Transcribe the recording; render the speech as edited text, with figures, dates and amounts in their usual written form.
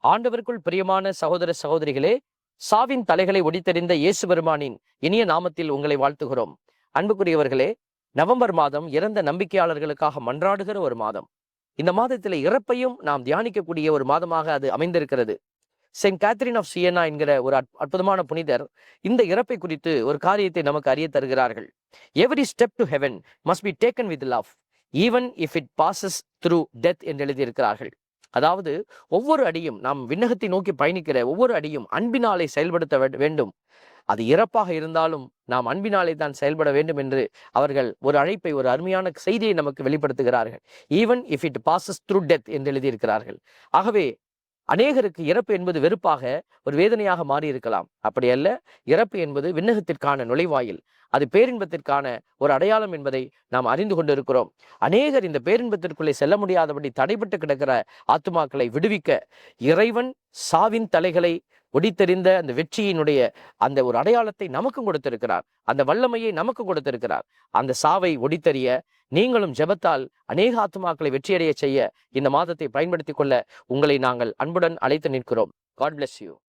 ஆண்டவருக்குள் பிரியமான சகோதர சகோதரிகளே, சாவின் தலைகளை ஒடித்தெறிந்த இயேசு பெருமானின் இனிய நாமத்தில் உங்களை வாழ்த்துகிறோம். அன்புக்குரியவர்களே, நவம்பர் மாதம் இறந்த நம்பிக்கையாளர்களுக்காக மன்றாடுகிற ஒரு மாதம். இந்த மாதத்தில் இறப்பையும் நாம் தியானிக்கக்கூடிய ஒரு மாதமாக அது அமைந்திருக்கிறது. செயின்ட் கேத்ரின் ஆஃப் சியனா என்கிற ஒரு அற்புதமான புனிதர் இந்த இறப்பை குறித்து ஒரு காரியத்தை நமக்கு அறிய தருகிறார்கள். Every step to heaven must be taken with love even if it bosses through death என்று எழுதியிருக்கிறார்கள். அதாவது ஒவ்வொரு அடியும், நாம் விண்ணகத்தை நோக்கி பயணிக்கிற ஒவ்வொரு அடியும் அன்பினாலே செயல்படுத்த வேண்டும். அது இறப்பாக இருந்தாலும் நாம் அன்பினாலே தான் செயல்பட வேண்டும் என்று அவர்கள் ஒரு அழைப்பை, ஒரு அருமையான செய்தியை நமக்கு வெளிப்படுத்துகிறார்கள். Even if it bosses through death என்று எழுதியிருக்கிறார்கள். ஆகவே அநேகருக்கு இறப்பு என்பது வெறுப்பாக, ஒரு வேதனையாக மாறி இருக்கலாம். அப்படி அல்ல. இறப்பு என்பது விண்ணகத்திற்கான நுழைவாயில், அது பேரின்பத்திற்கான ஒரு அடையாளம் என்பதை நாம் அறிந்து கொண்டிருக்கிறோம். அநேகர் இந்த பேரின்பத்திற்குள்ளே செல்ல முடியாதபடி தடைபட்டு கிடக்கிற ஆத்துமாக்களை விடுவிக்க இறைவன் சாவின் தலைகளை ஒடித்தெறிந்த அந்த வெற்றியினுடைய அந்த ஒரு அடையாளத்தை நமக்கும் கொடுத்திருக்கிறார். அந்த வல்லமையை நமக்கும் கொடுத்திருக்கிறார். அந்த சாவை ஒடித்தெறிய நீங்களும் ஜெபத்தால் அநேக ஆத்துமாக்களை வெற்றியடைய செய்ய இந்த மாதத்தை பயன்படுத்திக் கொள்ள உங்களை நாங்கள் அன்புடன் அழைத்து நிற்கிறோம். God bless you.